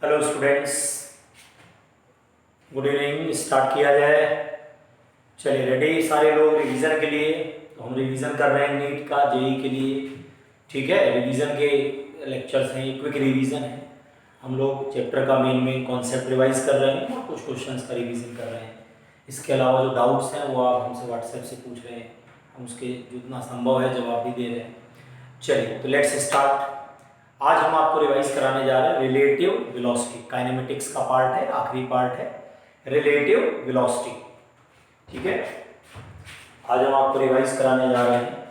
Hello students, good evening. Start किया जाए। चलिए, रेडी सारे लोग रिवीजन के लिए? तो हम रिवीजन कर रहे हैं नीट का, जेई के लिए। ठीक है, रिवीजन के लेक्चर्स हैं, क्विक रिवीजन है। हम लोग चैप्टर का मेन कॉन्सेप्ट रिवाइज कर रहे हैं और कुछ क्वेश्चंस का रिवीजन कर रहे हैं। इसके अलावा जो डाउट्स हैं वो आप हमसे व्हाट्सएप से पूछ रहे हैं, हम उसके जितना संभव है जवाब भी दे रहे हैं। चलिए, तो लेट्स स्टार्ट। आज हम आपको रिवाइज कराने जा रहे हैं रिलेटिव वेलोसिटी। काइनेमेटिक्स का पार्ट है, आखिरी पार्ट है रिलेटिव वेलोसिटी। ठीक है, आज हम आपको रिवाइज कराने जा रहे हैं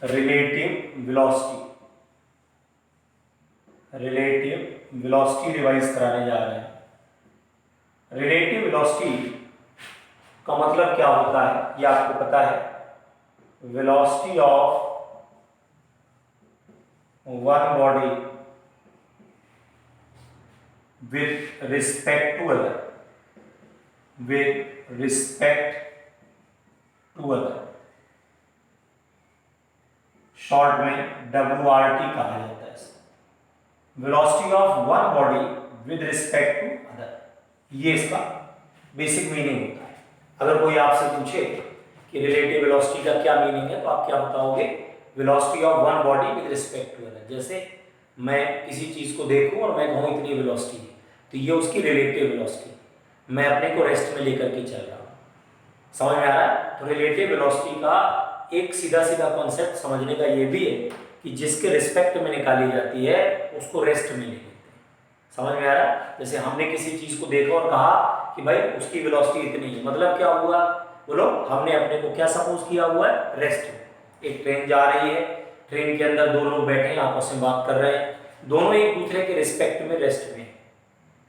relative velocity. Relative velocity revise कराने जा रहे हैं। रिलेटिव वेलोसिटी का मतलब क्या होता है ये आपको पता है। Velocity of one body with respect to other, with respect to other, short में WRT कहा जाता है इसे। Velocity of one body with respect to other, ये इसका बेसिक मीनिंग होता है। अगर कोई आपसे पूछे कि रिलेटिव वेलोसिटी का क्या मीनिंग है तो आप क्या बताओगे? Velocity of one body with respect to other. जैसे मैं किसी चीज़ को देखूं और मैं कहूँ इतनी वेलोसिटी है, तो ये उसकी रिलेटिव वेलोसिटी। मैं अपने को रेस्ट में लेकर के चल रहा हूँ, समझ में आ रहा है? तो रिलेटिव वेलोसिटी का एक सीधा सीधा कॉन्सेप्ट समझने का ये भी है कि जिसके रिस्पेक्ट में निकाली जाती है उसको रेस्ट में ले लेते हैं। समझ में आ रहा है? जैसे हमने किसी चीज़ को देखा और कहा कि भाई उसकी वेलोसिटी इतनी है, मतलब क्या हुआ? बोलो, हमने अपने को क्या सपोज किया हुआ है? रेस्ट में। एक ट्रेन जा रही है, ट्रेन के अंदर दो लोग बैठे हैं, आपस में बात कर रहे हैं, दोनों एक दूसरे के रिस्पेक्ट में रेस्ट में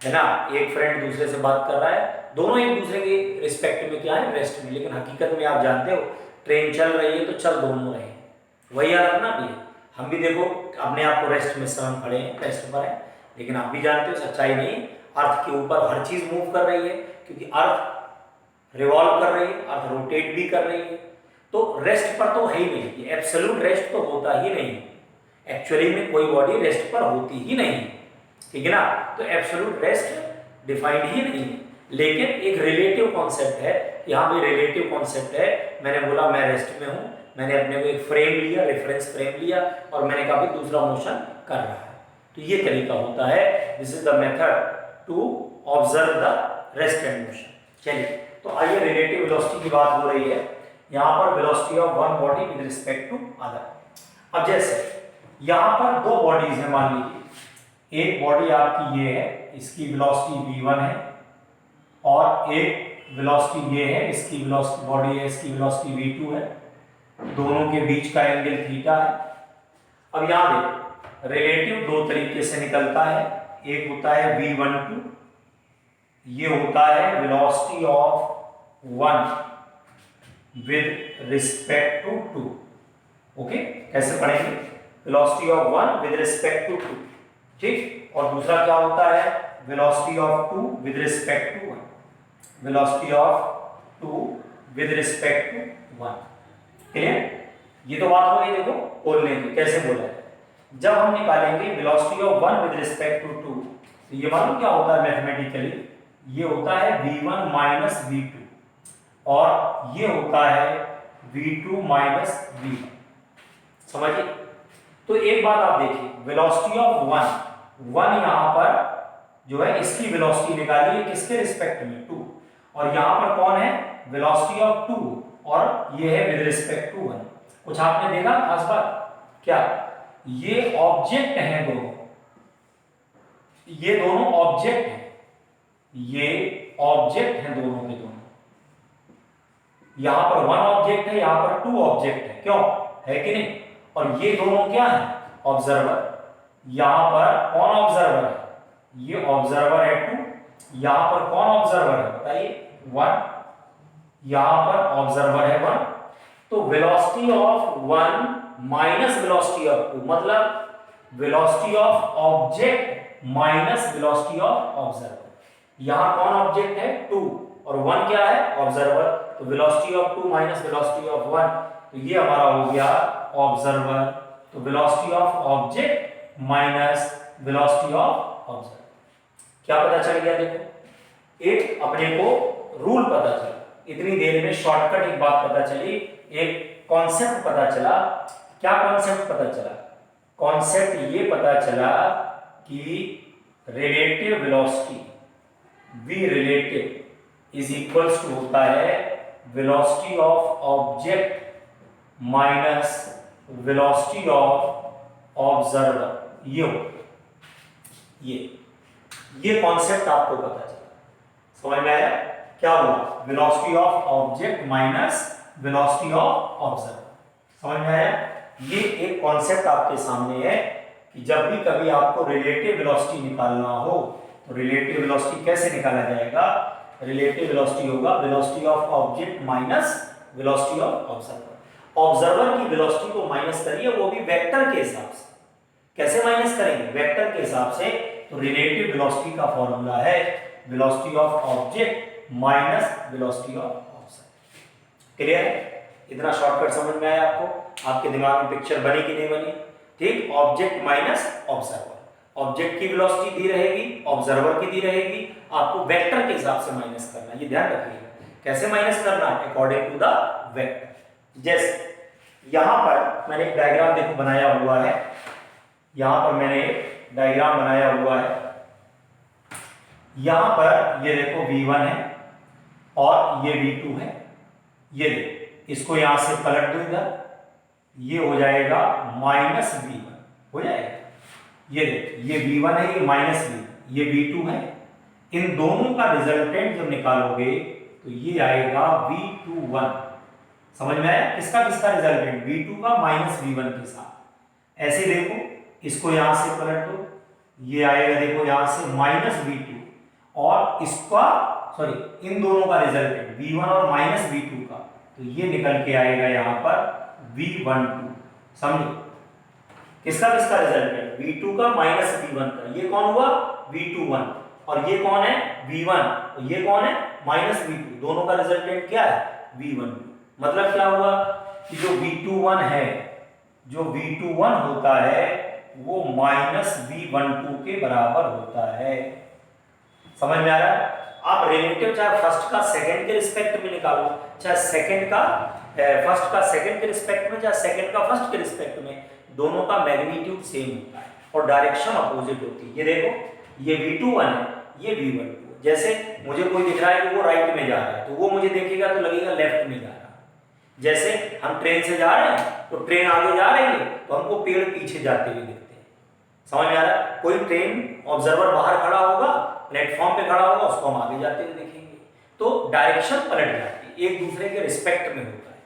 है ना। एक फ्रेंड दूसरे से बात कर रहा है, दोनों एक दूसरे के रिस्पेक्ट में क्या है? रेस्ट में। लेकिन हकीकत में आप जानते हो ट्रेन चल रही है तो चल दोनों रहे, वही याद रखना भी है। हम भी देखो अपने आप को रेस्ट में स्वयं खड़े हैं, रेस्ट पर है, लेकिन आप भी जानते हो सच्चाई नहीं, अर्थ के ऊपर हर चीज मूव कर रही है, क्योंकि अर्थ रिवॉल्व कर रही है, अर्थ रोटेट भी कर रही है। तो रेस्ट पर तो है ही नहीं, एब्सोल्यूट रेस्ट तो होता ही नहीं। एक्चुअली में कोई बॉडी रेस्ट पर होती ही नहीं, ठीक है ना। तो एब्सोल्यूट रेस्ट डिफाइंड ही नहीं है, लेकिन एक रिलेटिव कॉन्सेप्ट है। यहाँ पे रिलेटिव कॉन्सेप्ट है। मैंने बोला मैं रेस्ट में हूँ, मैंने अपने को एक फ्रेम लिया, रेफरेंस फ्रेम लिया, और मैंने कहा भी दूसरा मोशन कर रहा है। तो ये तरीका होता है, this is the method to observe the rest and motion. चलिए, तो आइए रिलेटिव वेलोसिटी की बात हो रही है। यहाँ पर velocity of one body with respect to other. अब जैसे यहाँ पर दो बॉडीज हैं, मान लीजिए एक बॉडी आपकी ये है, इसकी वेलोसिटी v1 है, और एक वेलोसिटी ये है, इसकी वेलोसिटी बॉडी है, इसकी वेलोसिटी v2 है। दोनों के बीच का एंगल थीटा है। अब यहाँ देखो, रिलेटिव दो तरीके से निकलता है। एक होता है v12, ये होता है velocity of one with respect to two. Okay, कैसे पढ़ेंगे? Velocity of one with respect to two, ठीक। और दूसरा क्या होता है? Velocity of two with respect to one. Velocity of two with respect to one. Clear? ये तो बात हो गई। देखो बोलने की, कैसे बोला है। जब हम निकालेंगे velocity of one with respect to two, तो ये मालूम क्या होता है मैथमेटिकली? ये होता है v1 माइनस v2, और ये होता है v2 माइनस v1। समझिए। तो एक बात आप देखिए, वेलोसिटी ऑफ वन यहाँ पर जो है इसकी वेलोसिटी निकाली है किसके रिस्पेक्ट में? 2। और यहाँ पर कौन है? वेलोसिटी ऑफ 2, और ये है विद रिस्पेक्ट टू 1। कुछ आपने देखा खास बात? क्या ये ऑब्जेक्ट हैं दोनों, ये दोनों ऑब्जेक्ट हैं, ये ऑब्जेक्ट हैं दोनों के दोनों। यहां पर वन ऑब्जेक्ट है, यहां पर टू ऑब्जेक्ट है, क्यों है कि नहीं? और ये दोनों क्या है? ऑब्जर्वर। यहां पर कौन ऑब्जर्वर है? ये ऑब्जर्वर है 2। यहां पर कौन ऑब्जर्वर है बताइए? 1। यहां पर ऑब्जर्वर है 1। तो velocity of 1 minus velocity of 2, मतलब velocity of object minus velocity of observer. यहां कौन ऑब्जेक्ट है? 2, और 1 क्या है? ऑब्जर्वर। तो velocity of 2 minus velocity of 1, तो ये हमारा हो गया ऑब्जर्वर। तो velocity of object minus velocity of observer. क्या पता चल गया? देखो, एक अपने को रूल पता चला, इतनी देर में शॉर्टकट एक बात पता चली, एक कॉन्सेप्ट पता चला। क्या कॉन्सेप्ट पता चला? कॉन्सेप्ट ये पता चला कि relative velocity, v relative is equals to होता है velocity of object minus velocity of observer. ये कॉन्सेप्ट आपको पता चला, समझ में आया? क्या हुआ? Velocity of object minus velocity of observer. समझ में आया? ये एक कॉन्सेप्ट आपके सामने है कि जब भी कभी आपको रिलेटिव वेलोसिटी निकालना हो तो रिलेटिव वेलोसिटी कैसे निकाला जाएगा? रिलेटिव वेलोसिटी होगा velocity of object minus velocity of observer. Observer की वेलोसिटी को माइनस करिए, वो भी वेक्टर के हिसाब से। कैसे माइनस करेंगे? वेक्टर के हिसाब से। तो रिलेटिव वेलोसिटी का फॉर्मूला है velocity of object minus velocity of observer. Clear है? इतना शॉर्टकट समझ में आया आपको? आपके दिमाग में पिक्चर बनी कि नहीं बनी? ठीक, ऑब्जेक्ट माइनस ऑब्जर्वर। ऑब्जेक्ट की वेलोसिटी दी रहेगी, ऑब्जर्वर की दी रहेगी, आपको वेक्टर के हिसाब से माइनस करना है, ये ध्यान रखिएगा। कैसे माइनस करना है? According to the vector. जैसे यहां पर मैंने एक डायग्राम देखो बनाया हुआ है, यहां पर मैंने एक डायग्राम बनाया हुआ है। यहां पर ये देखो V1 है और ये V2 है। ये देखो, इसको यहां से पलट दो इधर, ये हो जाएगा माइनस V1 हो जाएगा। ये देखो, ये V1 है, ये माइनस V1, ये V2 है। इन दोनों का रिजल्टेंट जब निकालोगे तो ये आएगा V21। समझ में आया? किसका किसका रिजल्टेंट? V2 का माइनस V1 के साथ। ऐसे देखो, इसको यहां से पलट दो, ये आएगा देखो यहां से माइनस V2 और इसका सॉरी इन दोनों का रिजल्टेंट V1 और माइनस V2 का, तो ये निकल के आएगा यहां पर V12। समझो, किसका किसका रिजल्टेंट? V2 का माइनस V1 का। ये कौन हुआ? V21। और ये कौन है? V1। और ये कौन है? Minus V2। दोनों का रिजल्टेंट क्या है? V12। मतलब क्या हुआ कि जो V21 है, जो V21 होता है वो माइनस V12 के बराबर होता है। समझ में आ रहा है? आप रिलेटिव चाहे फर्स्ट का सेकंड के रिस्पेक्ट में निकालो, चाहे सेकंड का फर्स्ट का सेकंड के रिस्पेक्ट में, चाहे सेकंड का फर्स्ट के रिस्पेक्ट में, दोनों का मैग्नीट्यूड सेम होता है और डायरेक्शन अपोजिट होती है। ये देखो, ये V21 है, ये V12 है। जैसे मुझे कोई दिख रहा है कि वो राइट में जा रहा है, तो वो मुझे देखेगा तो लगेगा लेफ्ट में जा रहा है। जैसे हम ट्रेन से जा रहे हैं तो ट्रेन आगे जा रही है तो हमको पेड़ पीछे जाते हुए दिखते हैं। समझ में आ रहा है? कोई ट्रेन ऑब्जर्वर बाहर खड़ा होगा, प्लेटफॉर्म पे खड़ा होगा, उसको हम आगे जाते हुए देखेंगे। तो डायरेक्शन पलट जाती है, एक दूसरे के रिस्पेक्ट में होता है।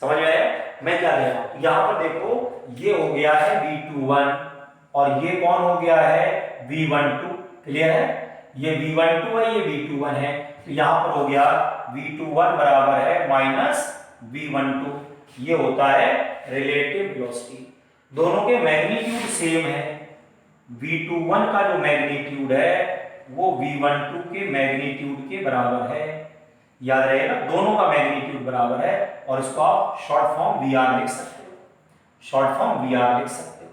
समझ में आया मैं क्या कह रहा हूं? यहां पर देखो, ये हो गया है V21 और ये कौन हो गया है? V12। क्लियर है? ये V12 है, ये V21 है। तो यहां पर हो गया V21 बराबर है माइनस V12। ये होता है रिलेटिव वेलोसिटी। दोनों के मैग्नीट्यूड सेम है। V21 का जो मैग्नीट्यूड है वो V12 के मैग्नीट्यूड के बराबर है। याद रहेगा, दोनों का मैग्नीट्यूड बराबर है और इसको आप शॉर्ट फॉर्म VR लिख सकते हो। शॉर्ट फॉर्म VR लिख सकते हो।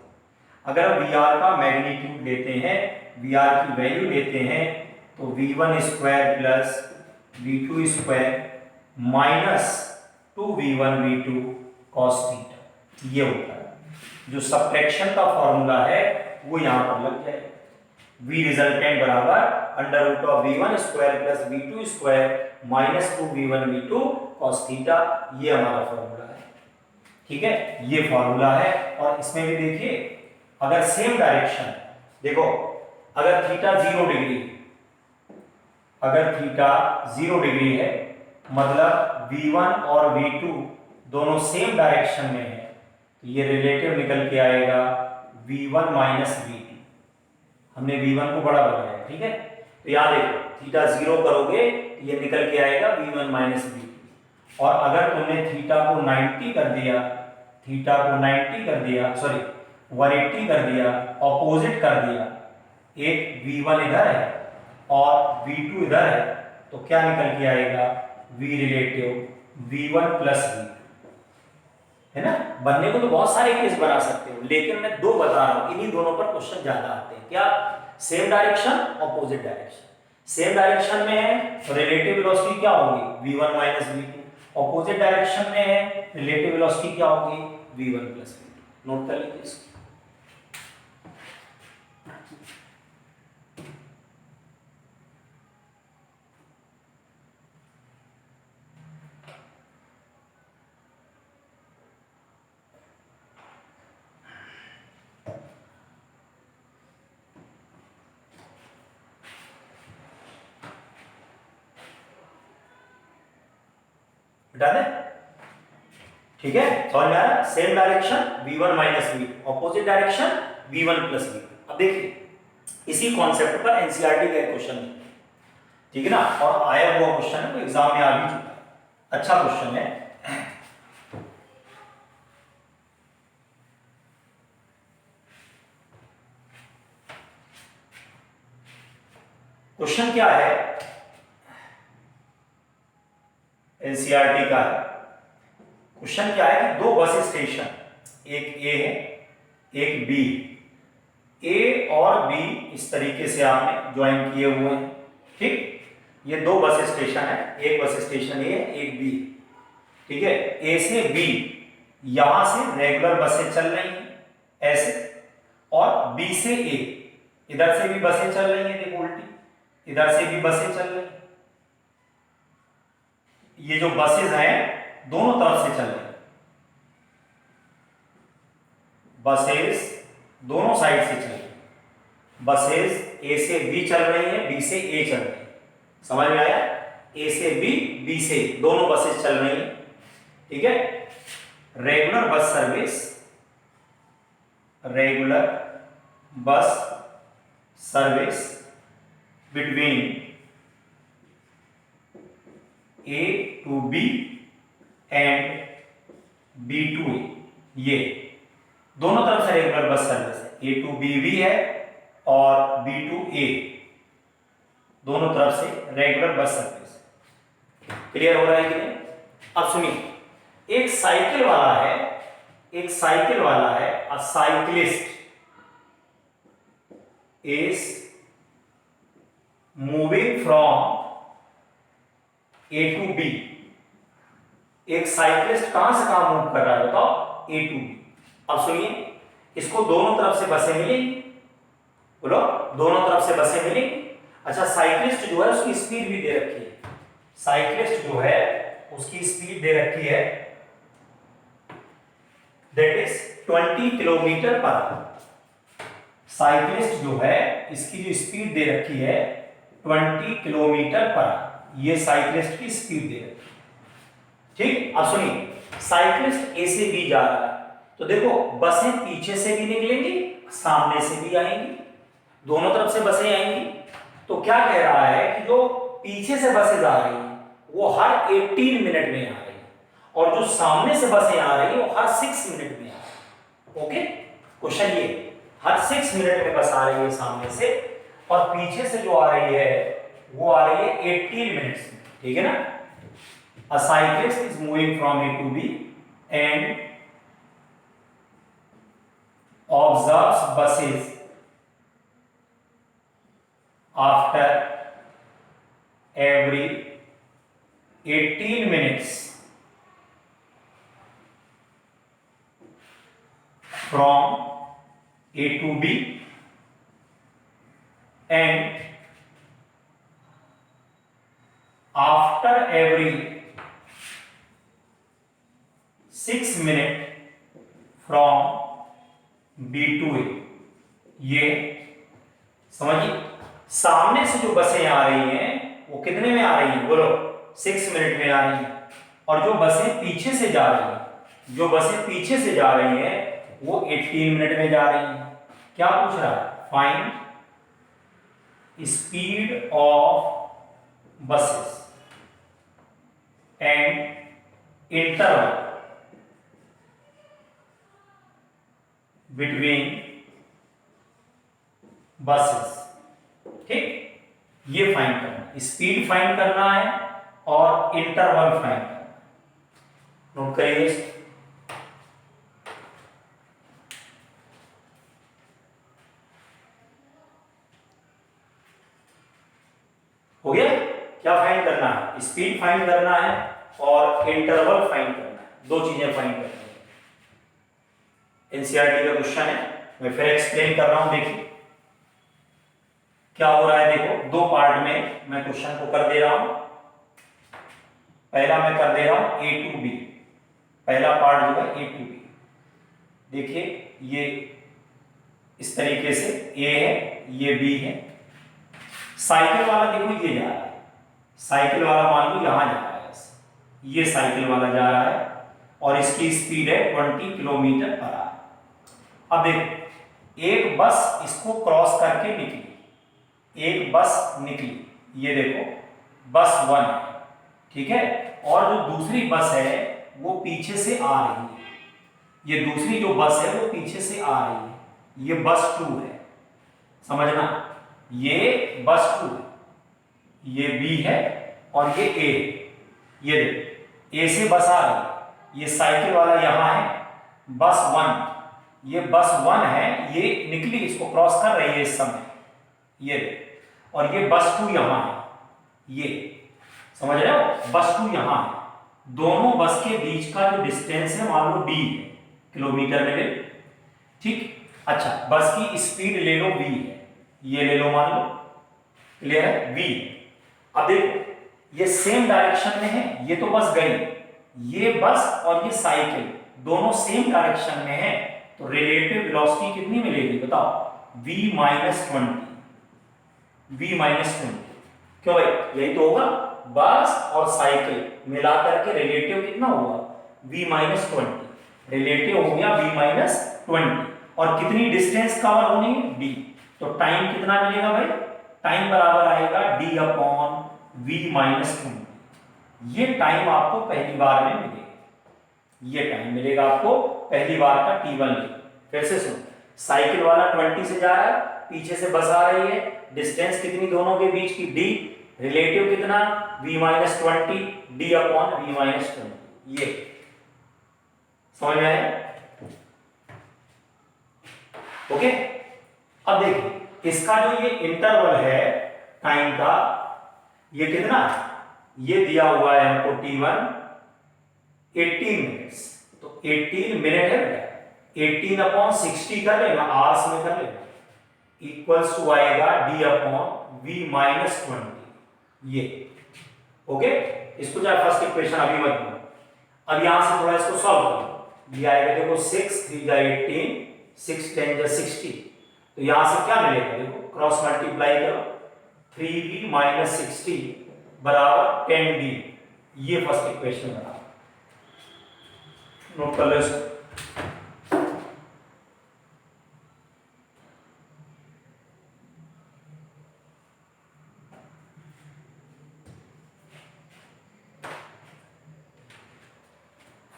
अगर हम VR का मैग्नीट्यूड लेते हैं, VR की वैल्यू लेते हैं, तो V1 square plus V2 square minus 2V1 V2 cos theta, ये होता है। जो सब्ट्रैक्शन का फॉर्मूला है वो यहां पर लग जाएगा। V रिजल्टेंट बराबर under root of V1 square plus V2 square minus 2V1 V2 cos theta, ये हमारा फॉर्मूला है। ठीक है, ये फॉर्मूला है। और इसमें भी देखिए, अगर सेम डायरेक्शन, देखो अगर थीटा 0 डिग्री, अगर थीटा 0 डिग्री है, मतलब V1 और V2 दोनों सेम डायरेक्शन में है, तो ये रिलेटिव निकल के आएगा V1 माइनस V2। हमने V1 को बड़ा बनाया, ठीक है। तो यहां देखो, थीटा 0 करोगे तो ये निकल के आएगा V1 माइनस V2। और अगर तुमने थीटा को 90 कर दिया, थीटा को 90 कर दिया, सॉरी 180 कर दिया, ऑपोजिट कर दिया, एक V1 इधर है और V2 इधर है, तो क्या निकल के आएगा? V relative V1 plus V2, है ना। बनने को तो बहुत सारे केस बना सकते हो, लेकिन मैं दो बता रहा हूं, इन्हीं दोनों पर क्वेश्चन ज्यादा आते हैं। क्या? Same direction, opposite direction. Same direction में है तो रिलेटिव वेलोसिटी क्या होगी v1 minus v2। Opposite direction में है रिलेटिव वेलोसिटी क्या होगी v1 प्लस v2। नोट कर लीजिए इसको। बता दें, ठीक है, समझ में आया। Same direction v1 minus v2, opposite direction v1 plus v2। अब देखिए इसी कॉन्सेप्ट पर एनसीईआरटी का एक क्वेश्चन है, ठीक है ना, और आया हुआ क्वेश्चन है, तो एग्जाम में आ भी चुका है, अच्छा क्वेश्चन है। क्वेश्चन क्या है, एनसीईआरटी का है। क्वेश्चन क्या है कि दो बस स्टेशन, एक ए है एक बी, ए और बी इस तरीके से आपने ज्वाइन किए हुए हैं, ठीक। ये दो बस स्टेशन है, एक बस स्टेशन ए एक बी, ठीक है। ए से बी यहां से रेगुलर बसें चल रही हैं ऐसे, और बी से ए इधर से भी बसें चल रही हैं, देखो उल्टी, इधर से भी बसें चल रही हैं। ये जो बसेज हैं दोनों तरफ से चल रही हैं, बसेज दोनों साइड से चल रही हैं। बसेज ए से बी चल रही हैं, बी से ए चल रही हैं, समझ में आया। ए से बी से दोनों बसेज चल रही हैं, ठीक है। Regular bus service, regular bus service between A to B and B to A, ये दोनों तरफ से रेगुलर बस सर्विस है। ए टू बी भी है और बी टू ए, दोनों तरफ से रेगुलर बस सर्विस। क्लियर हो रहा है कि नहीं? अब सुनिए, एक साइकिल वाला है, एक साइकिल वाला है, a cyclist is moving from A to B. एक साइक्लिस्ट कहां से कहां मूव कर रहा है बताओ, ए टू बी। अब सुनिए, इसको दोनों तरफ से बसें मिलेंगी, बोलो दोनों तरफ से बसें मिलेंगी। अच्छा, साइक्लिस्ट जो है उसकी स्पीड भी दे रखी है, साइक्लिस्ट जो है उसकी स्पीड दे रखी है, that is 20 kilometre per hour. Cyclist जो है इसकी जो स्पीड दे रखी है 20 किलोमीटर पर आवर, ये साइक्लिस्ट की स्पीड दे रखी है, ठीक। अब सुनिए, साइक्लिस्ट ए से बी जा रहा है, तो देखो बसें पीछे से भी निकलेंगी, सामने से भी आएंगी, दोनों तरफ से बसें आएंगी। तो क्या कह रहा है कि जो पीछे से बसें आ रही हैं वो हर 18 मिनट में आ रही है, और जो सामने से बसें आ रही है वो हर 6 मिनट में आ रही है। ओके, क्वेश्चन ये, हर 6 मिनट में बस आ रही है सामने से, और पीछे से जो आ रही है वो आ रही है 18 मिनट्स में, ठीक है ना। A cyclist is moving from A to B and observes buses after every 18 minutes from A to B and after every 6 minutes from B to A। ये समझिए, सामने से जो बसें आ रही हैं वो कितने में आ रही हैं बोलो, 6 मिनट में आ रही हैं, और जो बसें पीछे से जा रही हैं, जो बसें पीछे से जा रही हैं वो 18 मिनट में जा रही हैं। क्या पूछ रहा है, find speed of buses and interval between buses, ठीक। ये फाइंड करना, स्पीड फाइंड करना है और इंटरवल फाइंड करना है। नोट करिए इसको। क्या फाइंड करना है, स्पीड फाइंड करना है और इंटरवल फाइंड करना है, दो चीजें फाइंड करनी है। एनसीईआरटी का क्वेश्चन है, मैं फिर एक्सप्लेन कर रहा हूं। देखिए क्या हो रहा है, देखो दो पार्ट में मैं क्वेश्चन को कर दे रहा हूं। पहला मैं कर दे रहा हूं A to B, पहला पार्ट जो है A to B। देखिए ये इस तरीके से A है, ये B है। साइकिल वाला देखो ये जा रहा है, साइकिल वाला मान लो यहां जा रहा है, ये साइकिल वाला जा रहा है और इसकी स्पीड है 20 किलोमीटर पर आवर। अब देखो एक बस इसको क्रॉस करके निकली, एक बस निकली, ये देखो बस 1 है, ठीक है। और जो दूसरी बस है वो पीछे से आ रही है, ये दूसरी जो बस है वो पीछे से आ रही है, ये बस 2 है, समझना। ये बस 2 है, ये B है और ये A, ये देखो A से बस आ रही है, ये साइकिल वाला यहां है, बस 1, ये बस 1 है, ये निकली, इसको क्रॉस कर रही है इस समय, ये देखो, और ये बस 2 यहां है, ये समझ रहे हो, बस 2 यहां है। दोनों बस के बीच का जो डिस्टेंस है मान लो D है, किलोमीटर में ले, ठीक। अच्छा बस की स्पीड ले लो V है, ये ले लो मान लो, क्लियर है, V। अब देखो ये सेम डायरेक्शन में है, ये तो बस गई, ये बस और ये साइकिल दोनों सेम डायरेक्शन में है, तो रिलेटिव वेलोसिटी कितनी मिलेगी बताओ, V माइनस 20, V माइनस 20। क्यों भाई, यही तो होगा, बस और साइकिल मिला करके रिलेटिव कितना होगा, V माइनस 20, रिलेटिव हो गया V माइनस 20। और कितनी डिस्टेंस कवर होनी है, D, तो टाइम कितना मिलेगा भाई, टाइम बराबर आएगा D अपॉन V माइनस 20। ये टाइम आपको पहली बार में मिलेगा, ये टाइम मिलेगा आपको पहली बार का T1। फिर से सुनो, साइकिल वाला 20 से जा रहा है, पीछे से बस आ रही है, डिस्टेंस कितनी दोनों के बीच की, D, रिलेटिव कितना V minus 20, D upon V minus 20। ये समझ में आया, ओके। अब देखिए इसका जो ये इंटरवल है टाइम का, ये कितना, ये दिया हुआ है हमको T1 18 मिनट्स, तो 18 मिनट है, 18 अपॉन 60 कर लेना, आवर्स में कर लेना, इक्वल्स टू आएगा D अपॉन V माइनस 20, ये ओके। इसको चाहे फर्स्ट इक्वेशन अभी मत दो, अब यहां से थोड़ा इसको सॉल्व करो, ये आएगा देखो 6 3 जा 18, 6 10 जा 60, तो यहां से क्या मिलेगा, देखो क्रॉस मल्टीप्लाई करो, 3V माइनस 60 बराबर 10D, ये फर्स्ट इक्वेशन बना, नोट कर लो इसको।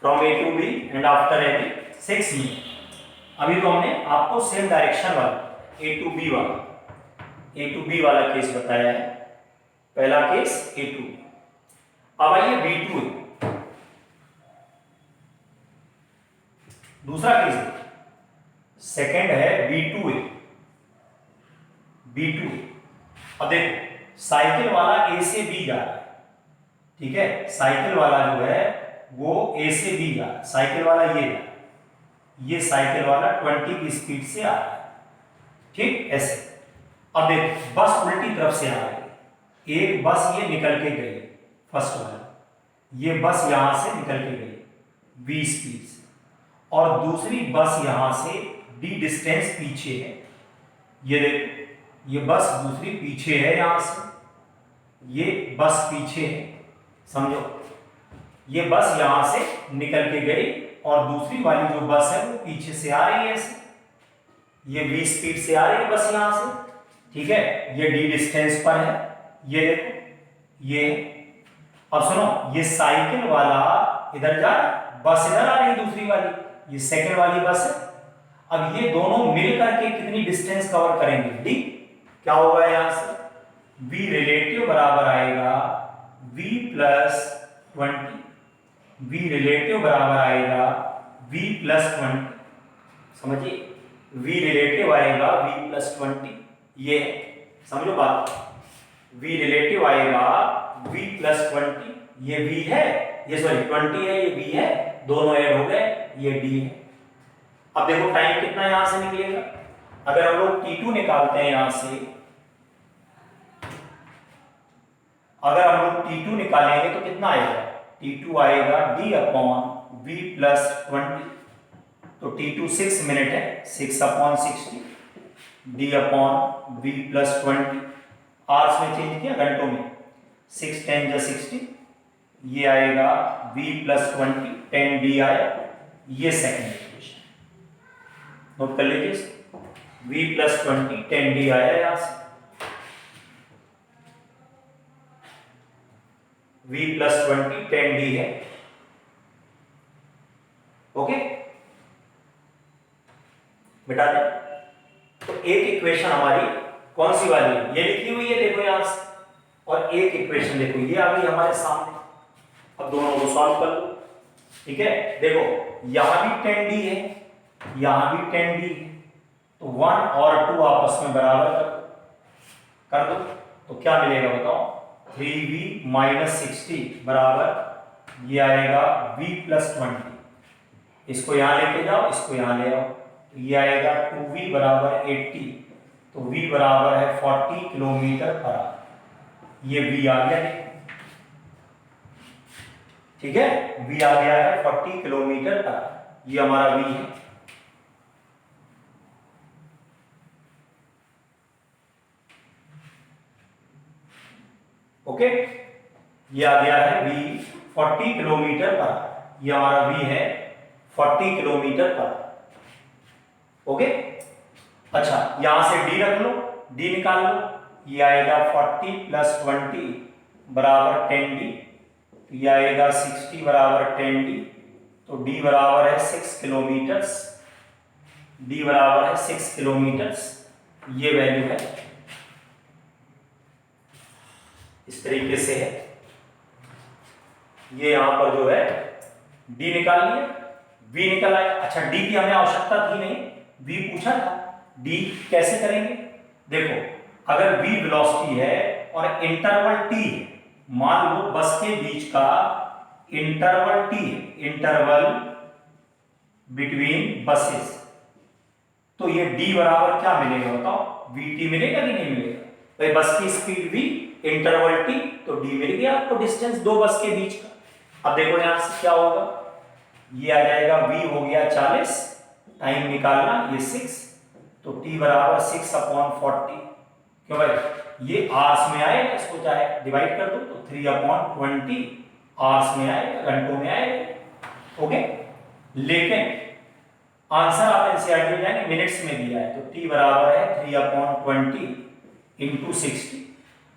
From A to B and after A 6 minute. अभी तो हमने आपको सेम डायरेक्शन वाला A to B वाला केस बताया है, पहला केस A to B। अब आइए B2 है, दूसरा केस सेकंड है B2 है, B2। अब देखो साइकिल वाला A से B जा रहा है, ठीक है, साइकिल वाला जो है वो A से B जा रहा है, साइकिल वाला ये जा रहा है, ये साइकिल वाला 20 की स्पीड से आ रहा है, ठीक ऐसे। अब देखो बस उल्टी तरफ से आ रही है, एक बस ये निकल के गई फर्स्ट वाला, ये बस यहां से निकल के गई V स्पीड से, और दूसरी बस यहां से D डिस्टेंस पीछे है, ये देखो ये बस दूसरी पीछे है, यहां से ये बस पीछे है, समझो, ये बस यहां से निकल के गई और दूसरी वाली जो बस है वो पीछे से आ रही है ऐसे, ये V स्पीड से आ रही है बस यहां से, ठीक है, ये D डिस्टेंस पर है, ये देखो ये। अब सुनो, ये साइकिल वाला इधर जा, बस इधर आ रही है दूसरी वाली, ये सेकंड वाली बस है। अब ये दोनों मिल करके कितनी डिस्टेंस कवर करेंगे, D, क्या होगा यहां से, V रिलेटिव बराबर आएगा V प्लस 20, V रिलेटिव बराबर आएगा V प्लस 20, समझिए, V रिलेटिव आएगा V प्लस 20, ये समझो बात, V रिलेटिव आएगा v प्लस 20, ये v है, ये सॉरी 20 है, ये v है, दोनों ऐड हो गए, ये d है। अब देखो टाइम कितना यहां से निकलेगा, अगर हम लोग t2 निकालते हैं यहां से, अगर हम लोग t2 निकालेंगे तो कितना आएगा, t2 आएगा d अपॉन v प्लस 20, तो t2 6 मिनट है, 6 upon 60 d upon v plus 20, hours में चेंज किया घंटों में, 6 10 जा 60, ये आएगा v प्लस 20, 10 d आया, ये सेकंड इक्वेशन नोट कर लीजिए, v प्लस 20 10 d आया यहां से, v प्लस 20 10 d है, ओके बेटा दे। तो एक इक्वेशन हमारी कौन सी वाली है, ये लिखी हुई है देखो यहां से, और एक इक्वेशन देखो ये आ गई हमारे सामने, अब दोनों को सॉल्व कर लो, ठीक है। देखो यहां भी 10d है, यहां भी 10d है, तो 1 और 2 आपस में बराबर कर दो, तो क्या मिलेगा बताओ, 3v माइनस 60 बराबर ये आएगा v प्लस 20, इसको यहां लेके जाओ, इसको यहां ले आओ, तो ये आएगा 2v बराबर 80, तो v बराबर है 40 किलोमीटर पर आवर, ये v आ गया, ठीक है, v आ गया है 40 किलोमीटर पर आवर, ये हमारा v है। ओके, ये आ गया है v 40 किलोमीटर पर आवर, ये हमारा v है 40 किलोमीटर पर आवर, ओके। अच्छा यहां से d रख लो, d निकाल लो, ये आएगा 40 प्लस 20 बराबर 10d, तो ये आएगा 60 बराबर 10d, तो d बराबर है 6 किलोमीटर्स, d बराबर है 6 किलोमीटर्स, ये वैल्यू है, इस तरीके से है, ये यहां पर जो है d निकाल लिया, v निकल आया। अच्छा d की हमें आवश्यकता थी नहीं, v पूछा था, d कैसे करेंगे, देखो अगर v वेलोसिटी है और इंटरवल t है, मान लो बस के बीच का इंटरवल t है, इंटरवल बिटवीन बसेस, तो ये d बराबर क्या मिलेगा बताओ, vt मिलेगा कि नहीं मिलेगा, भाई बस की स्पीड v, इंटरवल t, तो d मिल गया आपको डिस्टेंस दो बस के बीच का। अब देखो यहां से क्या होगा, ये आ जाएगा v हो गया 40, टाइम निकालना ये 6, तो t बराबर 6 अपॉन 40, क्यों भाई ये आवर्स में आएगा, इसको चाहे डिवाइड कर दो तो 3 अपॉन 20 आवर्स में आएगा, घंटों में आएगा, ओके। लेकिन आंसर आप एनसीईआरटी में जाएंगे मिनट्स में दिया है, तो t बराबर है 3 अपॉन 20 इंटू 60,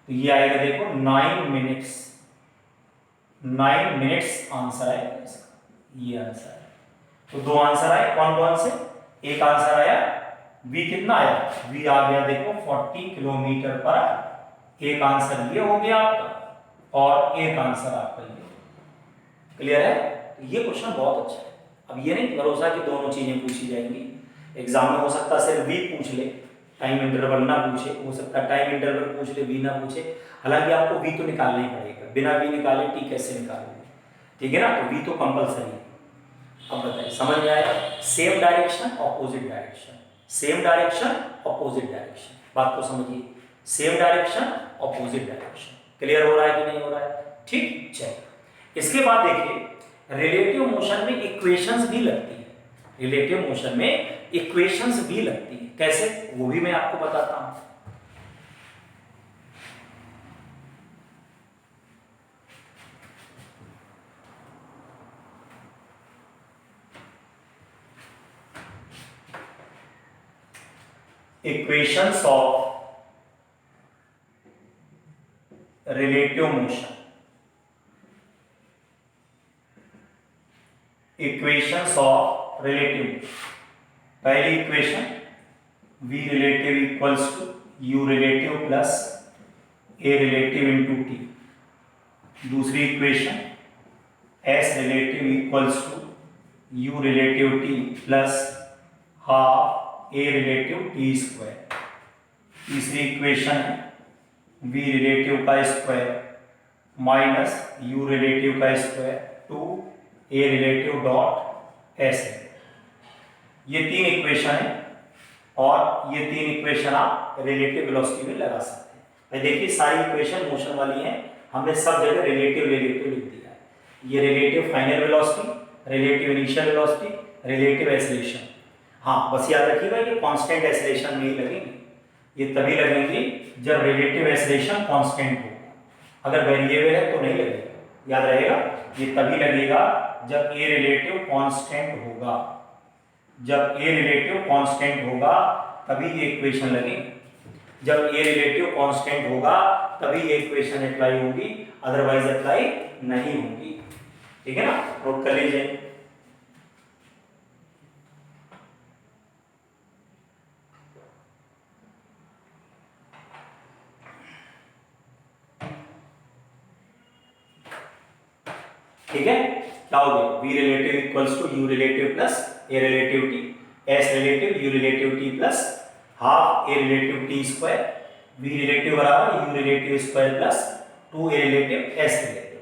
तो ये आएगा देखो 9 मिनट्स, 9 मिनट्स आंसर आएगा इसका, ये आंसर है। तो दो आंसर आए, कौन कौन से, एक आंसर आया v कितना आया, v आ गया देखो 40 किलोमीटर पर आवर, एक आंसर ये हो गया आपका और एक आंसर आपका ये, क्लियर है। तो ये क्वेश्चन बहुत अच्छा है। अब ये नहीं भरोसा कि दोनों चीजें पूछी जाएंगी, एग्जाम में हो सकता है सिर्फ v पूछ ले, टाइम इंटरवल ना पूछे, हो सकता है टाइम इंटरवल पूछ ले v ना पूछे, हालांकि आपको v तो निकालना ही पड़ेगा, बिना v निकाले t कैसे निकालोगे, ठीक है ना, तो v तो कंपलसरी है। अब बताइए समझ में आया, same direction opposite direction, same direction opposite direction, बात को समझिए, same direction opposite direction, clear हो रहा है कि नहीं हो रहा है, ठीक। चलिए इसके बाद देखिए रिलेटिव मोशन में इक्वेशंस भी लगती है, रिलेटिव मोशन में इक्वेशंस भी लगती है, कैसे वो भी मैं आपको बताता हूं। Equations of relative motion, equations of relative motion, पहली equation v relative equals to u relative plus a relative into t, दूसरी equation s relative equals to u relative t plus half a relative t square, तीसरी equation है v relative का square minus u relative का square two a relative dot s. ये 3 equation है और ये 3 equation आप रिलेटिव वेलोसिटी में लगा सकते हैं। भाई देखिए सारी इक्वेशन मोशन वाली हैं, हमने सब जगह रिलेटिव रिलेटिव लिख दिया है। ये relative final velocity, relative initial velocity, relative acceleration. हाँ बस याद रखिएगा ये कांस्टेंट एक्सेलरेशन नहीं लगेंगे, ये तभी लगेंगे जब रिलेटिव एक्सेलरेशन कांस्टेंट हो। अगर वेरिएबल है तो नहीं लगेगा, याद रहेगा ये तभी लगेगा जब ए रिलेटिव कांस्टेंट होगा। जब ए रिलेटिव कांस्टेंट होगा तभी ये इक्वेशन लगेगी। जब ए रिलेटिव कांस्टेंट होगा तभी ये इक्वेशन अप्लाई होगी, अदरवाइज अप्लाई नहीं होगी। ठीक है ना, नोट कर लीजिए। ठीक है, क्या हो गया, v relative equals to u relative plus a relative t, s relative u relative t plus half a relative t square, v relative बराबर u relative square plus 2a relative s relative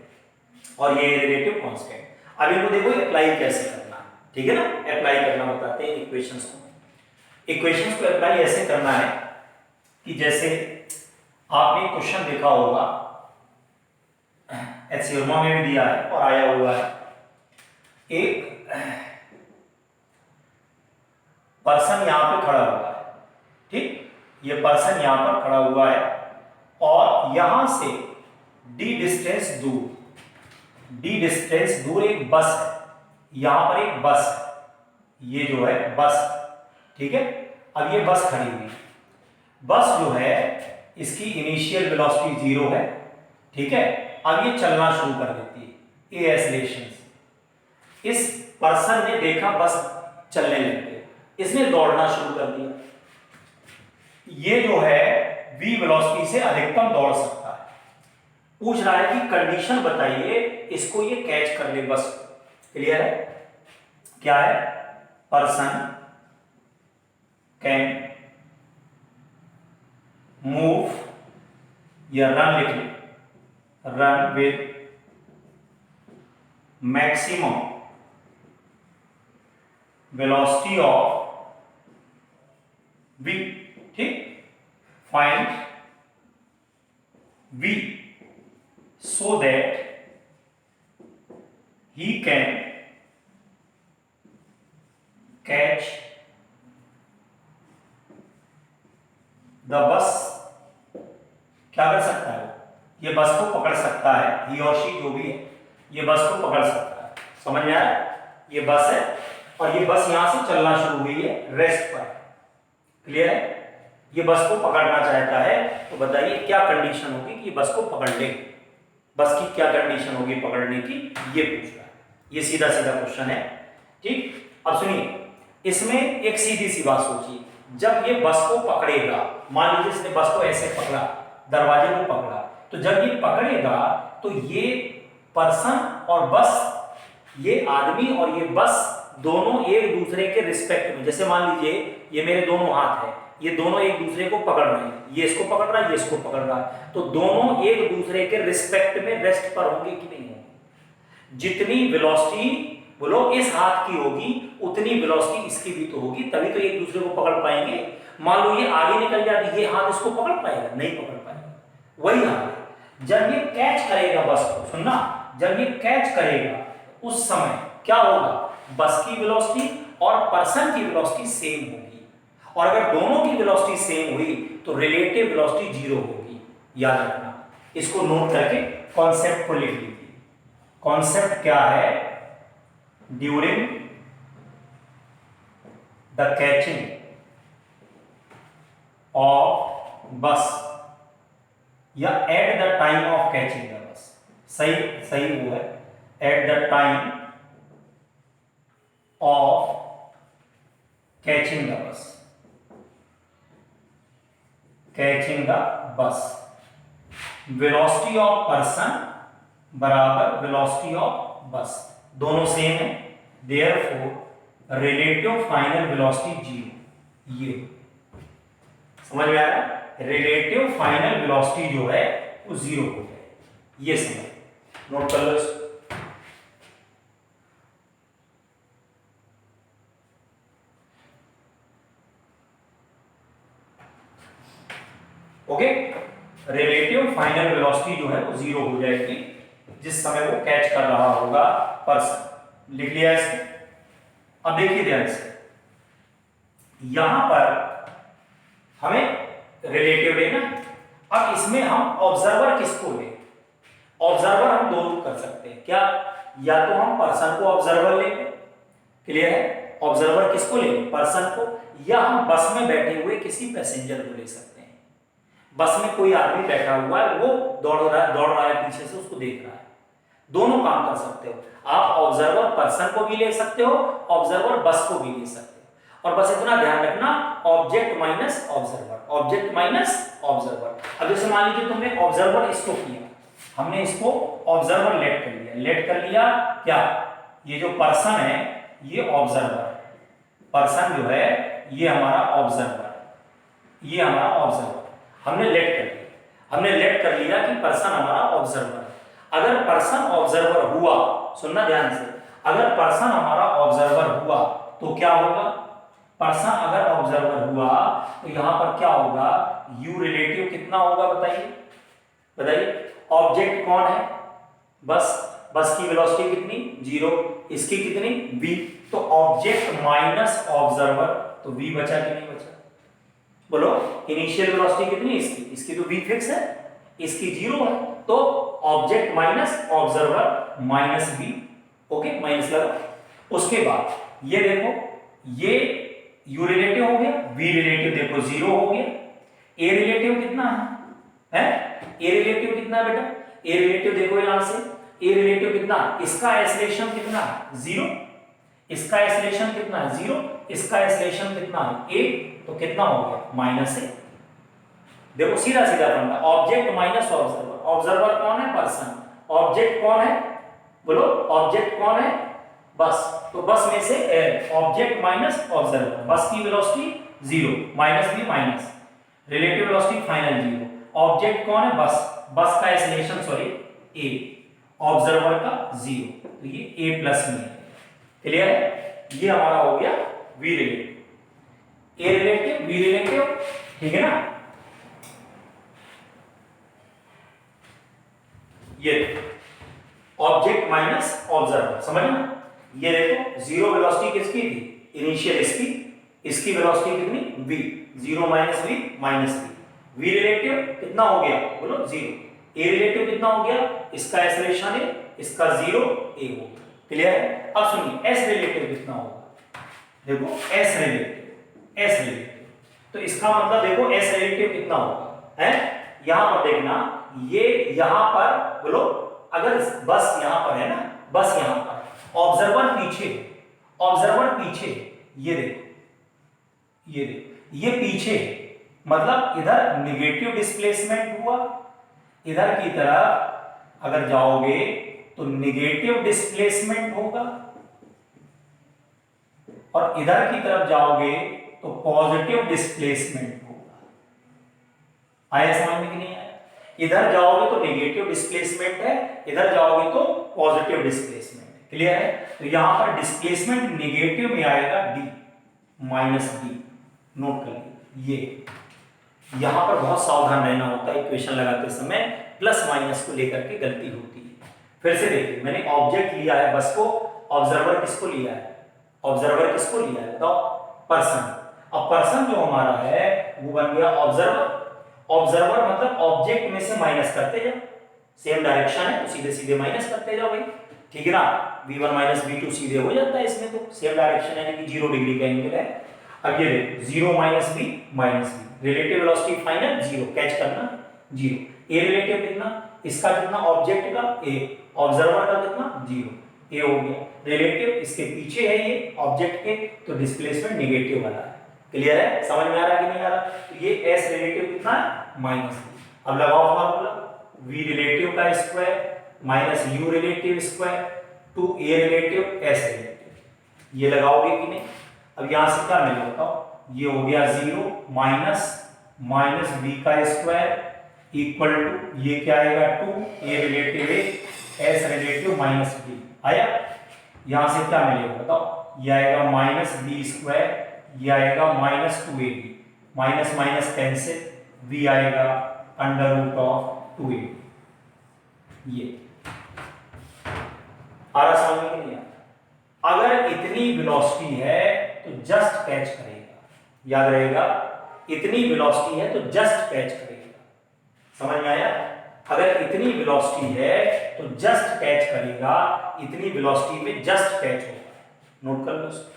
और ये relative constant. अब इनको देखो apply कैसे करना है, ठीक है ना, अप्लाई करना बताते हैं इक्वेशंस को। इक्वेशंस को अप्लाई ऐसे करना है कि जैसे आपने क्वेश्चन देखा होगा, एक्सियोमा में भी दिया है और आया हुआ है, एक पर्सन यहां पे खड़ा हुआ है, ठीक, ये पर्सन यहां पर खड़ा हुआ है और यहां से डी डिस्टेंस दूर एक बस है, यहां पर एक बस है, ये जो है बस, ठीक है। अब ये बस खड़ी हुई, बस जो है इसकी इनिशियल वेलोसिटी 0 है, ठीक है। अब ये चलना शुरू कर देती है ए एक्सेलरेशन से। इस पर्सन ने देखा बस चलने लग गई, इसने दौड़ना शुरू कर दिया। ये जो है v वेलोसिटी से अधिकतम दौड़ सकता है। पूछ रहा है कि कंडीशन बताइए इसको ये कैच कर ले बस। क्लियर है, क्या है, पर्सन कैन मूव या रन लिख ले, run with maximum velocity of v, ठीक, find v so that he can catch the bus। क्या कर सकता है, ये बस को पकड़ सकता है, ही और शी जो भी है ये बस को पकड़ सकता है। समझ में आया, ये बस है और ये बस यहां से चलना शुरू हुई है रेस्ट पर। क्लियर है, ये बस को पकड़ना चाहता है, तो बताइए क्या कंडीशन होगी कि ये बस को पकड़ ले, बस की क्या कंडीशन होगी पकड़ने की, ये पूछ रहा है। ये सीधा सीधा क्वेश्चन है, ठीक। अब सुनिए, इसमें एक सीधी सी बात सोचिए, जब ये बस को पकड़ेगा, मान लीजिए इसने बस को ऐसे पकड़ा, दरवाजे को पकड़ा, तो जब ये पकड़ेगा तो ये पर्सन और बस, ये आदमी और ये बस दोनों एक दूसरे के रिस्पेक्ट में, जैसे मान लीजिए ये मेरे दोनों हाथ है, ये दोनों एक दूसरे को पकड़ रहे हैं, ये इसको पकड़ रहा है, ये इसको पकड़ रहा है, तो दोनों एक दूसरे के रिस्पेक्ट में रेस्ट पर होंगे कि नहीं होंगे। जितनी वेलोसिटी बोलो इस हाथ की होगी उतनी वेलोसिटी इसकी भी तो होगी, तभी तो एक दूसरे को पकड़ पाएंगे। मान लो ये आगे निकल जाती, ये हाथ इसको पकड़ पाएगा, नहीं पकड़ पाएगा। वही हाथ है, जब ये कैच करेगा बस को, सुनना, जब ये कैच करेगा उस समय क्या होगा, बस की वेलोसिटी और पर्सन की वेलोसिटी सेम होगी, और अगर दोनों की वेलोसिटी सेम हुई तो रिलेटिव वेलोसिटी 0 होगी। याद रखना, इसको नोट करके कॉन्सेप्ट को लिख लीजिए। कॉन्सेप्ट क्या है, ड्यूरिंग द कैचिंग ऑफ बस या at the time of catching the बस, सही वो है, at the time of catching the बस, कैचिंग द बस, वेलोसिटी ऑफ पर्सन बराबर वेलोसिटी ऑफ बस, दोनों सेम है, देयरफॉर रिलेटिव फाइनल वेलोसिटी 0। ये समझ में आ रहा है, रिलेटिव फाइनल वेलोसिटी जो है वो 0 हो जाए। ये समझ नोट कर लो इसको। ओके, रिलेटिव फाइनल वेलोसिटी जो है वो 0 हो जाएगी जिस समय वो कैच कर रहा होगा पर्सन। लिख लिया इसको। अब देखिए ध्यान से, यहां पर हमें रिलेटिव लेना। अब इसमें हम ऑब्जर्वर किसको ले? ऑब्जर्वर हम दो कर सकते हैं क्या? या तो हम पर्सन को ऑब्जर्वर लेंगे, क्लियर है? ऑब्जर्वर किसको लेंगे? पर्सन को। या हम बस में बैठे हुए किसी पैसेंजर को ले सकते हैं। बस में कोई आदमी बैठा हुआ है, वो दौड़ रहा है पीछे से, उसको देख रहा है। दोनों काम कर सकते हो आप। ऑब्जर्वर पर्सन को भी ले सकते हो, ऑब्जर्वर बस को भी ले सकते हो। और बस इतना ध्यान रखना, object minus observer, object minus observer. अब जैसे मान लीजिए तुमने ऑब्जर्वर इसको किया, हमने इसको ऑब्जर्वर लेट कर लिया। लेट कर लिया क्या? ये जो पर्सन है ये ऑब्जर्वर, पर्सन जो है ये हमारा ऑब्जर्वर, ये हमारा ऑब्जर्वर हमने लेट कर लिया। हमने लेट कर लिया कि पर्सन हमारा ऑब्जर्वर। अगर पर्सन ऑब्जर्वर हुआ, सुनना ध्यान से, अगर पर्सन हमारा ऑब्जर्वर हुआ तो क्या होगा? पर्सन अगर ऑब्जर्वर हुआ तो यहां पर क्या होगा? यू रिलेटिव कितना होगा बताइए, बताइए। ऑब्जेक्ट कौन है? बस। बस की वेलोसिटी कितनी? 0। इसकी कितनी? v। तो ऑब्जेक्ट माइनस ऑब्जर्वर, तो v बचा कि नहीं बचा? बोलो, इनिशियल वेलोसिटी कितनी इसकी? इसकी तो v फिक्स है, इसकी 0 है, तो object minus observer minus v। Okay, minus लगा। उसके बाद ये देखो, ये u रिलेटिव हो गया, v रिलेटिव देखो 0 हो गया। a रिलेटिव कितना है? a रिलेटिव कितना है बेटा? a रिलेटिव देखो यहां से, a रिलेटिव कितना? इसका एसलेशन कितना है? 0। इसका एसलेशन कितना है? 0। इसका एसलेशन कितना है? a। तो कितना हो गया? -a। देखो सीधा सीधा बनता, ऑब्जेक्ट माइनस ऑब्जर्वर। ऑब्जर्वर कौन है? पर्सन। ऑब्जेक्ट कौन है? बोलो, ऑब्जेक्ट कौन है? बस। तो बस में से ऑब्जेक्ट माइनस ऑब्जर्वर, बस की वेलोसिटी 0, माइनस भी minus, relative velocity final 0। Object कौन है? बस। बस का एक्सेलरेशन सॉरी a, ऑब्जर्वर का 0, तो ये a प्लस में है। क्लियर है? ये हमारा हो गया v relative, a relative, v relative, ठीक है ना? ये ऑब्जेक्ट माइनस ऑब्जर्वर, समझ ना? ये देखो 0 वेलोसिटी किसकी थी? इनिशियल इसकी, इसकी वेलोसिटी कितनी? v। 0 minus v minus v। v relative कितना हो गया? बोलो 0। a रिलेटिव कितना हो गया? इसका एक्सेलरेशन है, इसका 0 a हो गया। क्लियर है? अब सुनिए s रिलेटिव कितना होगा? देखो s रिलेटिव, तो इसका मतलब देखो s रिलेटिव कितना होगा है? यहां पर देखना, ये यहां पर बोलो, अगर बस यहां पर है ना, बस यहां पर, ऑब्जर्वर पीछे, ऑब्जर्वर पीछे, ये देखो, ये पीछे, मतलब इधर निगेटिव डिस्प्लेसमेंट हुआ। इधर की तरफ अगर जाओगे तो निगेटिव डिस्प्लेसमेंट होगा, और इधर की तरफ जाओगे तो पॉजिटिव डिस्प्लेसमेंट होगा। आया समझ में कि नहीं आया? इधर जाओगे तो नेगेटिव डिस्प्लेसमेंट है, इधर जाओगे तो पॉजिटिव डिस्प्लेसमेंट है। क्लियर है? तो यहां पर डिस्प्लेसमेंट नेगेटिव में आएगा d माइनस d। नोट कर लीजिए, ये यहां पर बहुत सावधान रहना होता है इक्वेशन लगाते समय, प्लस माइनस को लेकर के गलती होती है। फिर से देखिए, मैंने ऑब्जेक्ट लिया है बस को, ऑब्जर्वर किसको लिया है? ऑब्जर्वर किसको लिया है बताओ? पर्सन। अब पर्सन जो हमारा है वो बन गया ऑब्जर्वर। ऑब्जर्वर मतलब ऑब्जेक्ट में से माइनस करते जाओ, सेम डायरेक्शन है तो सीधे सीधे माइनस करते जाओ भाई, ठीक है ना? v1 माइनस v2 सीधे हो जाता है इसमें, तो सेम डायरेक्शन है, यानी कि 0 डिग्री का एंगल है। अब ये देखो 0 minus v minus v, relative velocity final 0, catch करना 0। a रिलेटिव कितना? इसका कितना? ऑब्जेक्ट का a, ऑब्जर्वर का कितना? 0, a हो गया। रिलेटिव इसके पीछे है ये ऑब्जेक्ट के, तो डिस्प्लेसमेंट नेगेटिव वाला है। क्लियर है? समझ में आ रहा है कि नहीं आ रहा? तो ये s रिलेटिव कितना है? माइनस। अब लगाओ फार्मूला, v रिलेटिव का square minus u relative square two a relative s relative, ये लगाओगे कि नहीं? अब यहां से क्या मिलेगा बताओ? ये हो गया 0 माइनस b का स्क्वायर इक्वल टू ये क्या आएगा 2 a relative a s relative minus b आया। यहां से क्या मिलेगा बताओ, ये आएगा माइनस बी स्क्वायर, ये आएगा minus 2ab, minus minus cancel, b आएगा अंडर रूट ऑफ 2ab। ये आ रहा समझ में नहीं आता। अगर इतनी वेलोसिटी है तो जस्ट कैच करेगा, याद रहेगा, इतनी वेलोसिटी है तो जस्ट कैच करेगा, समझ में आया। अगर इतनी वेलोसिटी है तो जस्ट कैच करेगा, इतनी वेलोसिटी में जस्ट कैच होगा, नोट कर लो इसको।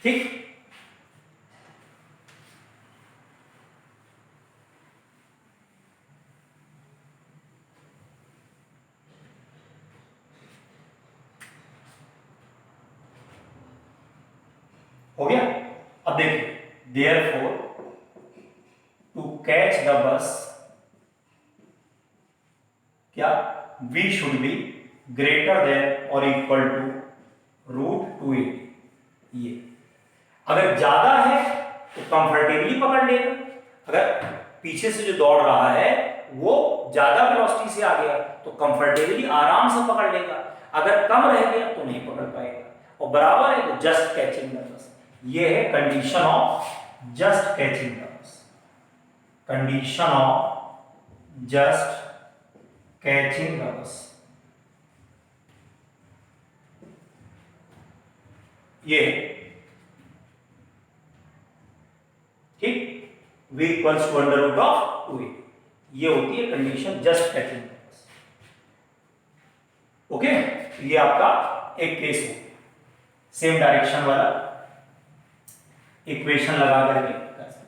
ठीक, हो गया। अब देखिए, therefore to catch the bus क्या, v should be greater than और इक्वल टू रूट 280। ये अगर ज्यादा है तो कंफर्टेबली पकड़ लेगा, अगर पीछे से जो दौड़ रहा है वो ज्यादा वेलोसिटी से आ गया तो कंफर्टेबली आराम से पकड़ लेगा, अगर कम रह गया तो नहीं पकड़ पाएगा, और बराबर है तो जस्ट कैचिंग द बस। ये है condition of just catching the bus, condition of just catching the bus. ये ठीक, v equals to under root of 2a, ये होती है condition just catching the bus. Okay, ये आपका एक केस हो, सेम डायरेक्शन वाला इक्वेशन लगा करके कर सकते।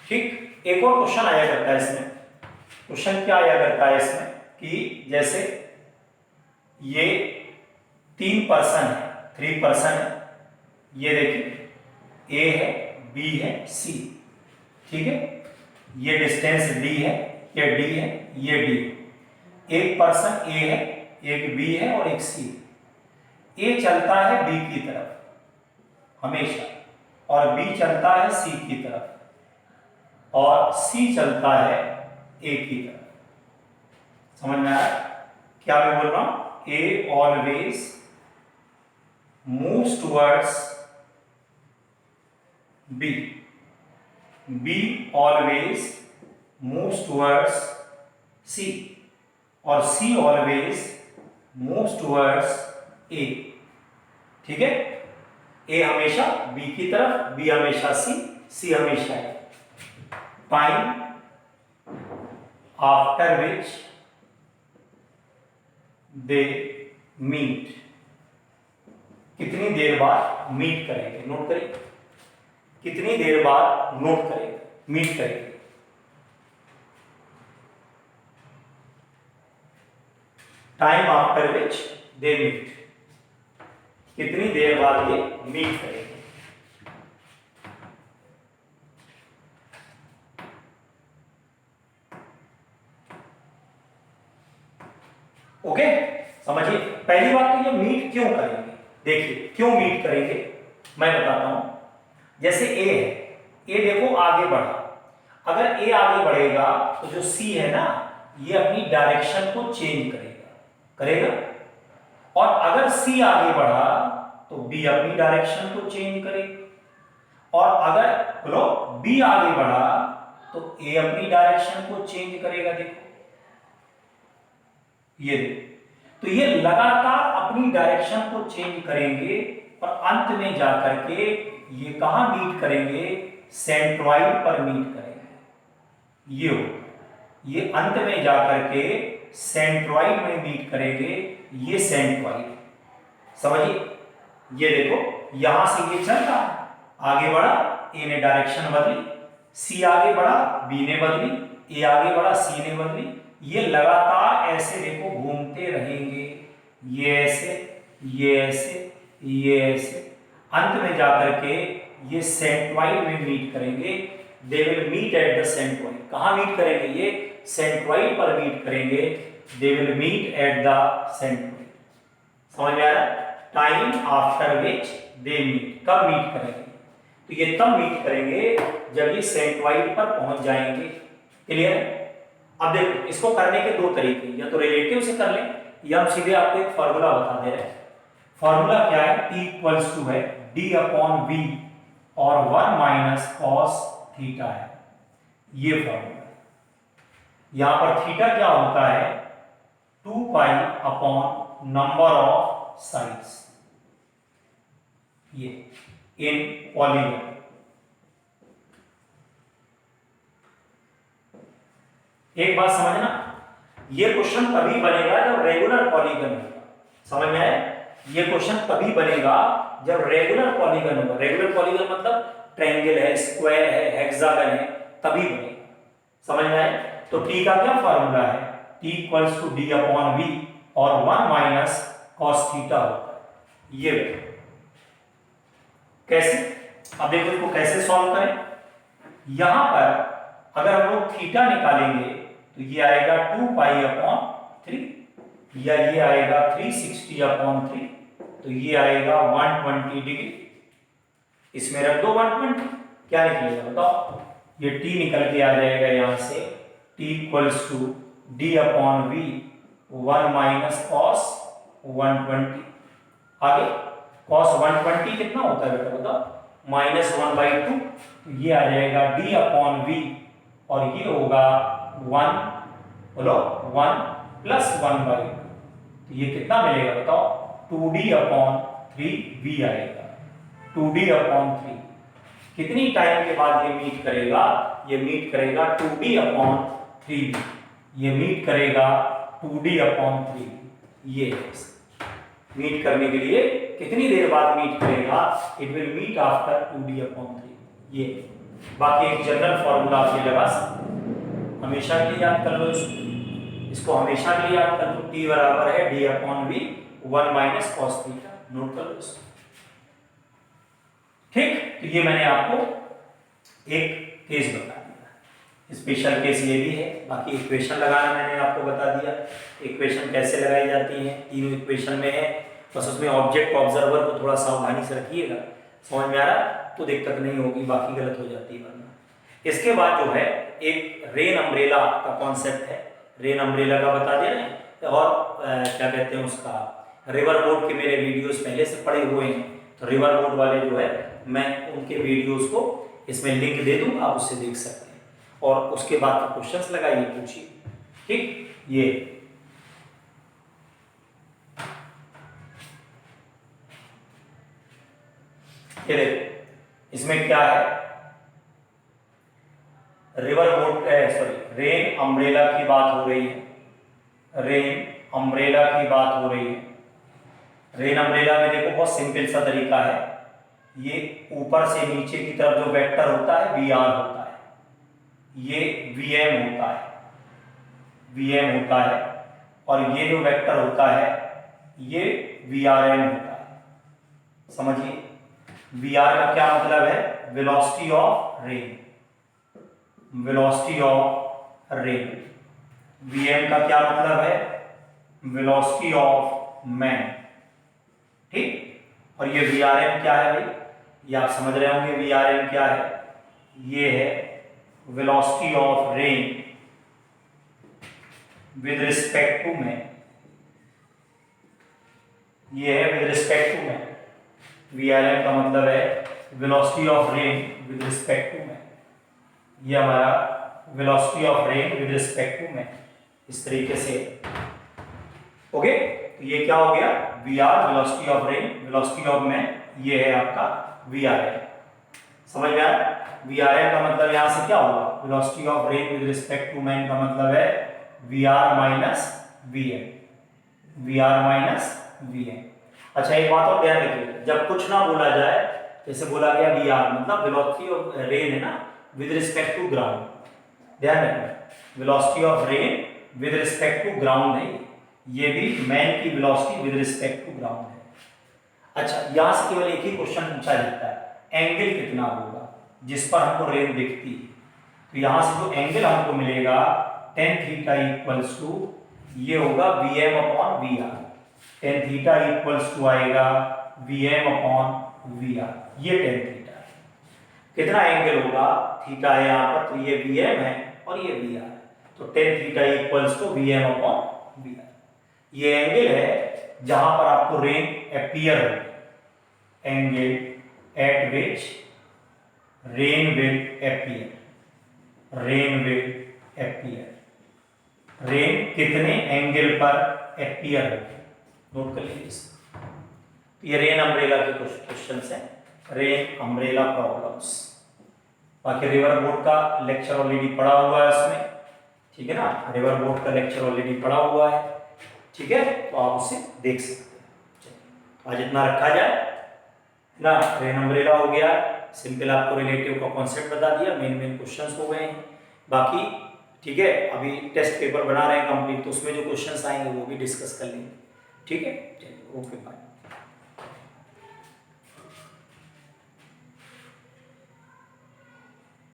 ठीक, एक और क्वेश्चन आया करता है इसमें। क्वेश्चन क्या आया करता है इसमें कि जैसे ये 3 पर्सन है, 3 पर्सन है, ये देखिए ए है, बी है, सी, ठीक है, ये डिस्टेंस डी है, ये डी है, ये डी, एक पर्सन ए है, एक बी है और एक सी। ए चलता है बी की तरफ हमेशा, और बी चलता है सी की तरफ, और सी चलता है ए की तरफ। समझ में आया क्या मैं बोल रहा हूं? A always moves towards B, B always moves towards C, और C always moves towards A, ठीक है। ए हमेशा बी की तरफ, बी हमेशा सी हमेशा A. Time after which they meet, कितनी देर बाद मीट करेंगे, नोट करिए, कितनी देर बाद नोट करेंगे, मीट करेंगे। Time after which they meet, कितनी देर बाद ये मीट करेंगे। ओके, समझिए, पहली बात तो ये मीट क्यों करेंगे, देखिए क्यों मीट करेंगे मैं बताता हूं। जैसे ए है, ए देखो आगे बढ़ा, अगर ए आगे बढ़ेगा तो जो सी है ना, ये अपनी डायरेक्शन को चेंज करेगा, और अगर सी आगे बढ़ा तो बी अपनी डायरेक्शन को चेंज करेगा, और अगर बोलो बी आगे बढ़ा तो ए अपनी डायरेक्शन को चेंज करेगा। देखो ये देखो, तो ये लगातार अपनी डायरेक्शन को चेंज करेंगे, और अंत में जाकर के ये कहां मीट करेंगे, सेंट्रॉइड पर मीट करेंगे। ये हो, ये अंत में जाकर के सेंट्रॉइड में मीट करेंगे, ये सेंट्रॉइड, समझिए। ये देखो यहां से ये चल रहा है, आगे बढ़ा, ए ने डायरेक्शन बदली, सी आगे बढ़ा, बी ने बदली, ए आगे बढ़ा, सी ने बदली, ये लगातार ऐसे देखो घूमते रहेंगे, ये ऐसे, ये ऐसे, ये ऐसे, अंत में जाकर के ये सेंट्रॉइड में मीट करेंगे। They will meet at the centroid. कहाँ मीट करेंगे? ये सेंट्रॉइड पर मीट करेंगे। They will meet at the centroid. समझ में आ रहा है? Time after which they meet, कब मीट करेंगे? तो ये तब मीट करेंगे जब ये सेंट्रॉइड पर पहुंच जाएंगे। क्लियर? अब देखो, इसको करने के दो तरीके, या तो रिलेटिव से कर लें या हम सीधे आपको एक फॉर्मूला बता दे रहे हैं। फॉर्मूला क्या है? T इक्वल्स टू है D/V और 1 माइनस कॉस थीटा है, ये फॉर्मूला। यहां पर थीटा क्या होता है? 2 pi upon number of sides, ये इन पॉलीगन। एक बात समझना, ये क्वेश्चन तभी बनेगा जब रेगुलर पॉलीगन होगा। समझ में आया? ये क्वेश्चन तभी बनेगा जब रेगुलर पॉलीगन होगा। रेगुलर पॉलीगन मतलब ट्रायंगल है, स्क्वायर है, हेक्सागन है, तभी बनेगा। समझ में आया? तो टी का क्या फॉर्मूला है? टी इक्वल्स टू D/V और 1 माइनस कॉस थीटा होता है, ये कैसे? अब देखो इसको कैसे सॉल्व करें। यहां पर अगर हम लोग थीटा निकालेंगे तो ये आएगा 2 पाई अपॉन 3, या ये आएगा 360 अपॉन 3, तो ये आएगा 120 डिग्री। इसमें रख दो 120, क्या निकलेगा बताओ? ये t निकल के आ जाएगा यहां से, t equals to D/V 1 minus cos 120। आगे कॉस 120 कितना होता है बेटा बताओ? -1/2, तो ये आ जाएगा D/V और ये होगा 1, बोलो 1 प्लस 1/2, तो ये कितना मिलेगा बताओ? 2D/3V आएगा। 2D/3 कितनी टाइम के बाद ये मीट करेगा? ये मीट करेगा 2D/3, ये मीट करेगा 2D/3। ये मीट करने के लिए कितनी देर बाद मीट करेगा? It will meet after 2D/3। ये बाकी एक जनरल फॉर्मूला आप ये लगा सकते हैं, हमेशा के लिए याद कर लो इसको हमेशा के लिए याद कर लो। t बराबर है D/V 1 minus cos theta, note कर लो इसको। ठीक, तो ये मैंने आपको एक केस बता दिया, स्पेशल केस ये भी है। बाकी इक्वेशन लगाना मैंने आपको बता दिया, इक्वेशन कैसे लगाई जाती है, तीनों इक्वेशन में है। बस उसमें ऑब्जेक्ट ऑब्जर्वर को थोड़ा सावधानी से रखिएगा, समझ में आ रहा तो दिक्कत नहीं होगी, बाकी गलत हो जाती है वरना। इसके बाद जो है एक रेन अम्ब्रेला का कॉन्सेप्ट है, रेन अम्ब्रेला का बता दे रहे हैं। और क्या कहते हैं उसका, रिवर बोट के मेरे वीडियोस पहले से पड़े हुए हैं, तो रिवर बोट वाले जो है मैं उनके वीडियोस को इसमें लिंक दे दूंगा, आप उससे देख सकते हैं। और उसके बाद के क्वेश्चंस लगाइए, पूछिए। ठीक, ये देखो इसमें क्या है, river boat sorry rain umbrella की बात हो रही है, रेन अम्ब्रेला की बात हो रही है। रेन अम्ब्रेला में देखो बहुत सिंपल सा तरीका है, ये ऊपर से नीचे की तरफ जो वेक्टर होता है VR होता है, ये VM होता है, VM होता है, और ये जो वेक्टर होता है ये VRM होता है। समझिए VR का क्या मतलब है? Velocity of rain, velocity of rain. VM का क्या मतलब है? Velocity of man. ठीक, और ये VRM क्या है भाई? ये आप समझ रहे होंगे VRM क्या है? ये है velocity of rain with respect to man, ये है with respect to man. VRM का मतलब है velocity of rain with respect to man, ये हमारा velocity of rain with respect to man, इस तरीके से। ओके, तो ये क्या हो गया? VR velocity of rain, velocity of man, ये है आपका VRM। समझ में आया? VRM का मतलब यहां से क्या होगा? Velocity of rain with respect to man का मतलब है VR minus VM, VR minus VM। अच्छा एक बात और ध्यान रखिए, जब कुछ ना बोला जाए, जैसे बोला गया VR मतलब वेलोसिटी ऑफ रेन है ना विद रिस्पेक्ट टू ग्राउंड, ध्यान रखना velocity of rain with respect to ground है, ये भी मैन की velocity with respect to ground है। अच्छा, यहां से केवल एक ही क्वेश्चन पूछा जाता है, एंगल कितना होगा जिस पर हमको रेन दिखती है। तो यहां से जो एंगल हमको मिलेगा tan थीटा इक्वल्स टू ये होगा Vm upon Vr। tan theta equals to आएगा Vm अपॉन Vr, ये tan थीटा है। कितना एंगल होगा, थीटा है यहाँ पर, तो ये Vm है और ये Vr है, तो tan theta equals to Vm upon Vr। ये एंगल है जहां पर आपको रेन अपीयर होगी, angle at which rain will appear, rain will appear, rain कितने एंगल पर अपीयर होगी, नोट कर लीजिए। ये रेन अम्ब्रेला के कुछ क्वेश्चन है, रेन अम्ब्रेला प्रॉब्लम्स। बाकी रिवर बोर्ड का लेक्चर ऑलरेडी पढ़ा हुआ है उसमें, ठीक है ना, रिवर बोर्ड का लेक्चर ऑलरेडी पढ़ा हुआ है, ठीक है, तो आप उसे देख सकते हैं। आज इतना रखा जाए ना, रेन अम्ब्रेला हो गया, सिंपल आपको रिलेटिव का कॉन्सेप्ट बता दिया, मेन क्वेश्चंस हो गए हैं। बाकी ठीक है, अभी टेस्ट पेपर बना रहे हैं कंप्लीट, तो उसमें जो क्वेश्चंस आएंगे वो भी डिस्कस कर लेंगे, ठीक है, चलिए, ओके बाय।